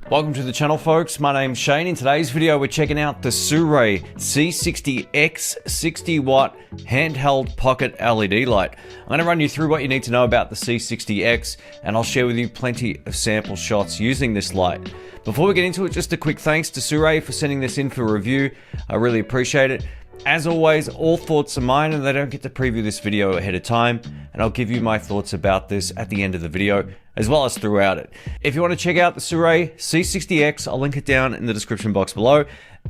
Welcome to the channel, folks. My name's Shane. In today's video, we're checking out the Sirui C60X 60-watt handheld pocket LED light. I'm going to run you through what you need to know about the C60X, and I'll share with you plenty of sample shots using this light. Before we get into it, just a quick thanks to Sirui for sending this in for review. I really appreciate it. As always, all thoughts are mine, and they don't get to preview this video ahead of time, and I'll give you my thoughts about this at the end of the video, as well as throughout it. If you want to check out the Sirui C60X, I'll link it down in the description box below.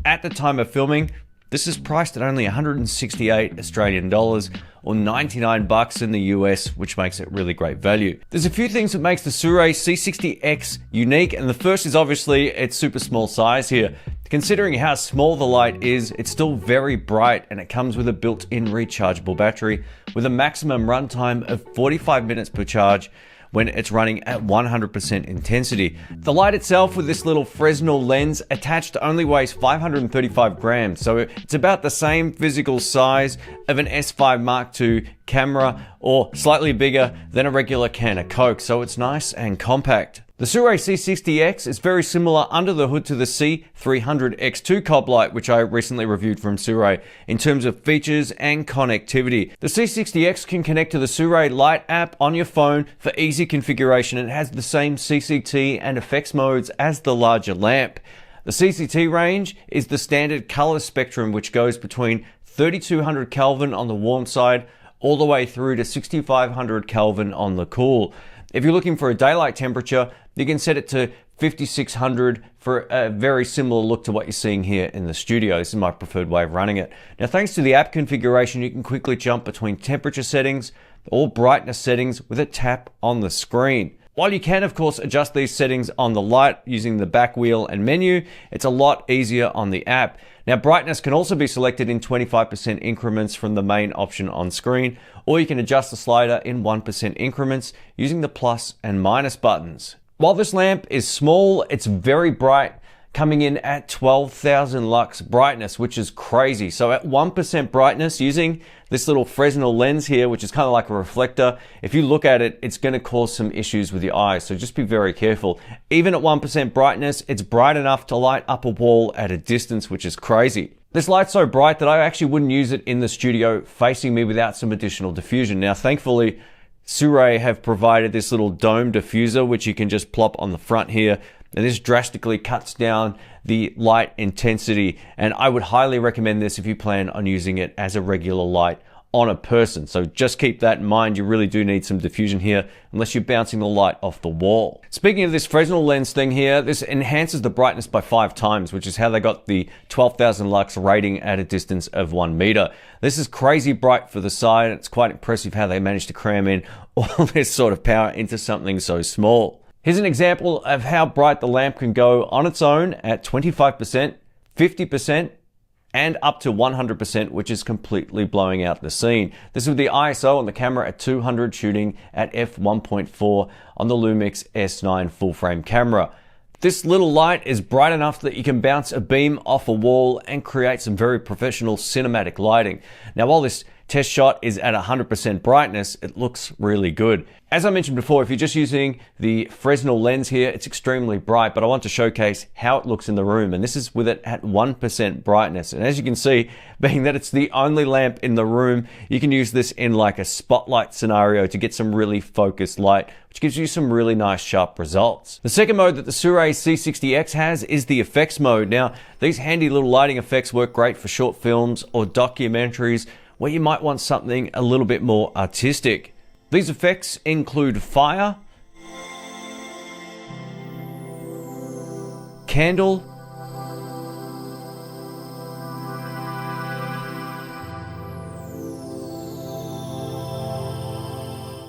At the time of filming, this is priced at only 168 Australian dollars or 99 bucks in the US, which makes it really great value. There's a few things that makes the Sirui C60X unique, and the first is obviously its super small size here. Considering how small the light is, it's still very bright, and it comes with a built-in rechargeable battery with a maximum runtime of 45 minutes per charge when it's running at 100% intensity. The light itself, with this little Fresnel lens attached, only weighs 535 grams, so it's about the same physical size of an S5 Mark II camera, or slightly bigger than a regular can of Coke, so it's nice and compact. The Sirui C60X is very similar under the hood to the C300X2 cob light, which I recently reviewed from Sirui, in terms of features and connectivity. The C60X can connect to the Sirui Light app on your phone for easy configuration. It has the same CCT and effects modes as the larger lamp. The CCT range is the standard color spectrum, which goes between 3200 Kelvin on the warm side all the way through to 6500 Kelvin on the cool. If you're looking for a daylight temperature, you can set it to 5600 for a very similar look to what you're seeing here in the studio. This is my preferred way of running it. Now, thanks to the app configuration, you can quickly jump between temperature settings or brightness settings with a tap on the screen. While you can, of course, adjust these settings on the light using the back wheel and menu, it's a lot easier on the app. Now, brightness can also be selected in 25% increments from the main option on screen, or you can adjust the slider in 1% increments using the plus and minus buttons. While this lamp is small, it's very bright, coming in at 12,000 lux brightness, which is crazy. So at 1% brightness, using this little Fresnel lens here, which is kind of like a reflector, if you look at it, it's going to cause some issues with your eyes, so just be very careful. Even at 1% brightness, it's bright enough to light up a wall at a distance, which is crazy. This light's so bright that I actually wouldn't use it in the studio facing me without some additional diffusion. Now, thankfully, Sirui have provided this little dome diffuser, which you can just plop on the front here. And this drastically cuts down the light intensity. And I would highly recommend this if you plan on using it as a regular light on a person. So just keep that in mind. You really do need some diffusion here, unless you're bouncing the light off the wall. Speaking of this Fresnel lens thing here, this enhances the brightness by 5 times, which is how they got the 12,000 lux rating at a distance of 1 meter. This is crazy bright for the side. It's quite impressive how they managed to cram in all this sort of power into something so small. Here's an example of how bright the lamp can go on its own at 25%, 50%, and up to 100%, which is completely blowing out the scene. This is with the ISO on the camera at 200, shooting at f1.4 on the Lumix S9 full frame camera. This little light is bright enough that you can bounce a beam off a wall and create some very professional cinematic lighting. Now, while this test shot is at 100% brightness, it looks really good. As I mentioned before, if you're just using the Fresnel lens here, it's extremely bright, but I want to showcase how it looks in the room, and this is with it at 1% brightness. And as you can see, being that it's the only lamp in the room, you can use this in like a spotlight scenario to get some really focused light, which gives you some really nice sharp results. The second mode that the Sirui C60X has is the effects mode. Now, these handy little lighting effects work great for short films or documentaries where you might want something a little bit more artistic. These effects include fire, candle,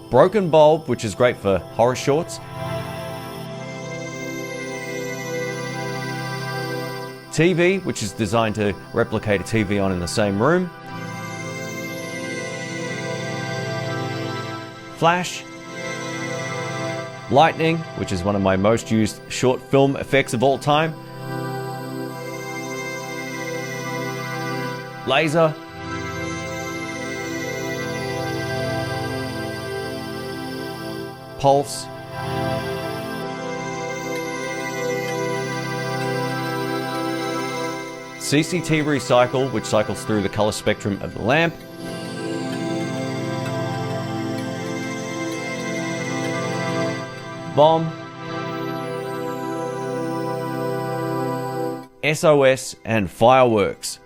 broken bulb, which is great for horror shorts, TV, which is designed to replicate a TV on in the same room, flash, lightning, which is one of my most used short film effects of all time, laser, pulse, CCT Recycle, which cycles through the color spectrum of the lamp, Bomb, SOS, and Fireworks.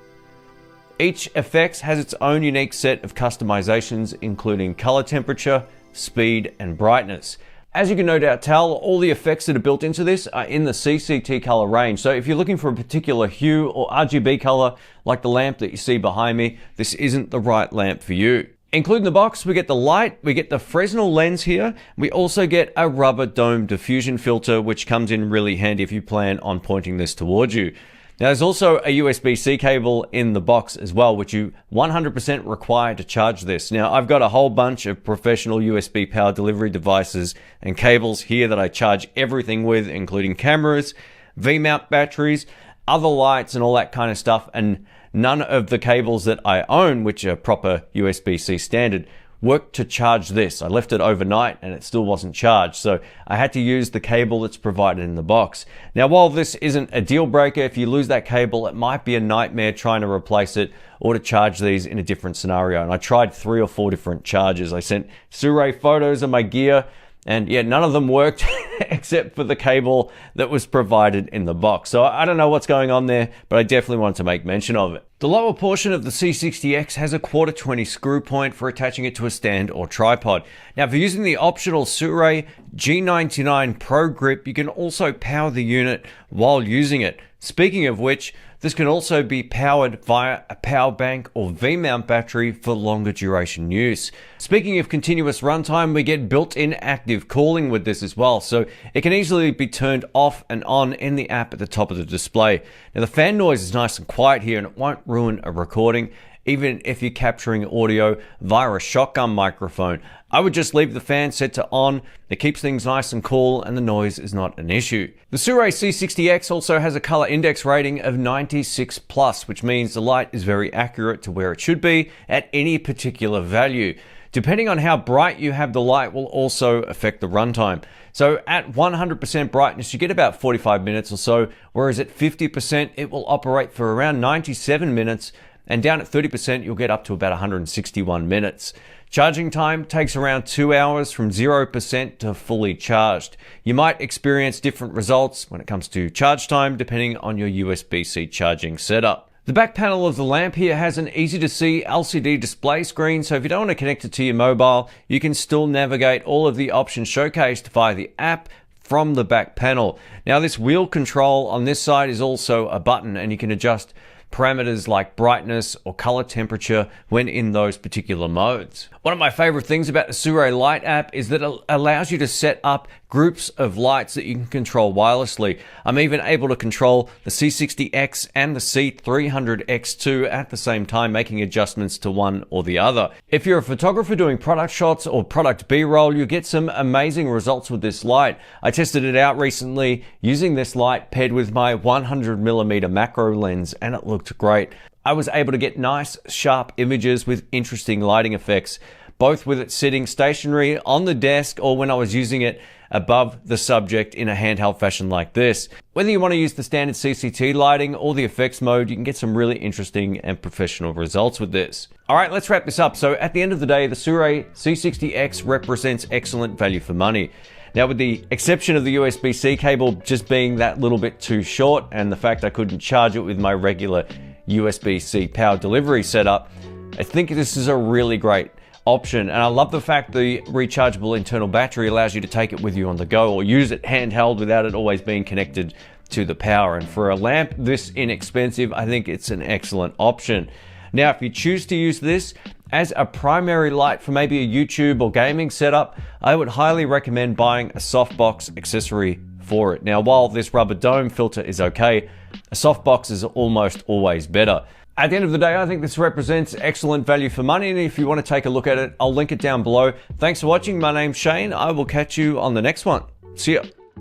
Each effects has its own unique set of customizations, including color temperature, speed, and brightness. As you can no doubt tell, all the effects that are built into this are in the CCT color range. So if you're looking for a particular hue or RGB color, like the lamp that you see behind me, this isn't the right lamp for you. Including the box, we get the light, we get the Fresnel lens here, we also get a rubber dome diffusion filter, which comes in really handy if you plan on pointing this towards you. Now there's also a USB-C cable in the box as well, which you 100% require to charge this. Now I've got a whole bunch of professional USB power delivery devices and cables here that I charge everything with, including cameras, V-mount batteries, other lights and all that kind of stuff, and none of the cables that I own, which are proper USB-C standard, work to charge this. I left it overnight and it still wasn't charged, so I had to use the cable that's provided in the box. Now while this isn't a deal breaker, if you lose that cable, it might be a nightmare trying to replace it or to charge these in a different scenario. And I tried 3 or 4 different chargers. I sent Sirui photos of my gear, and yeah, none of them worked except for the cable that was provided in the box. So I don't know what's going on there, but I definitely wanted to make mention of it. The lower portion of the C60X has a 1/4-20 screw point for attaching it to a stand or tripod. Now, if you're using the optional Sirui G99 Pro Grip, you can also power the unit while using it. Speaking of which, this can also be powered via a power bank or V-mount battery for longer duration use. Speaking of continuous runtime, we get built-in active cooling with this as well, so it can easily be turned off and on in the app at the top of the display. Now the fan noise is nice and quiet here and it won't ruin a recording, even if you're capturing audio via a shotgun microphone. I would just leave the fan set to on. It keeps things nice and cool and the noise is not an issue. The Sirui C60X also has a color index rating of 96+, which means the light is very accurate to where it should be at any particular value. Depending on how bright you have the light will also affect the runtime. So at 100% brightness, you get about 45 minutes or so, whereas at 50%, it will operate for around 97 minutes, and down at 30%, you'll get up to about 161 minutes. Charging time takes around 2 hours from 0% to fully charged. You might experience different results when it comes to charge time, depending on your USB-C charging setup. The back panel of the lamp here has an easy to see LCD display screen, so if you don't want to connect it to your mobile, you can still navigate all of the options showcased via the app from the back panel. Now this wheel control on this side is also a button, and you can adjust parameters like brightness or color temperature when in those particular modes. One of my favorite things about the Sirui Light app is that it allows you to set up groups of lights that you can control wirelessly. I'm even able to control the C60X and the C300X2 at the same time, making adjustments to one or the other. If you're a photographer doing product shots or product B-roll, you get some amazing results with this light. I tested it out recently using this light paired with my 100mm macro lens, and it looked great. I was able to get nice, sharp images with interesting lighting effects, both with it sitting stationary on the desk or when I was using it above the subject in a handheld fashion like this. Whether you want to use the standard CCT lighting or the effects mode, you can get some really interesting and professional results with this. All right, let's wrap this up. So at the end of the day, the Sirui C60X represents excellent value for money. Now, with the exception of the USB-C cable just being that little bit too short and the fact I couldn't charge it with my regular USB-C power delivery setup, I think this is a really great option. And I love the fact the rechargeable internal battery allows you to take it with you on the go or use it handheld without it always being connected to the power. And for a lamp this inexpensive, I think it's an excellent option. Now, if you choose to use this as a primary light for maybe a YouTube or gaming setup, I would highly recommend buying a softbox accessory for it. Now, while this rubber dome filter is okay, a softbox is almost always better. At the end of the day, I think this represents excellent value for money, and if you want to take a look at it, I'll link it down below. Thanks for watching. My name's Shane. I will catch you on the next one. See ya.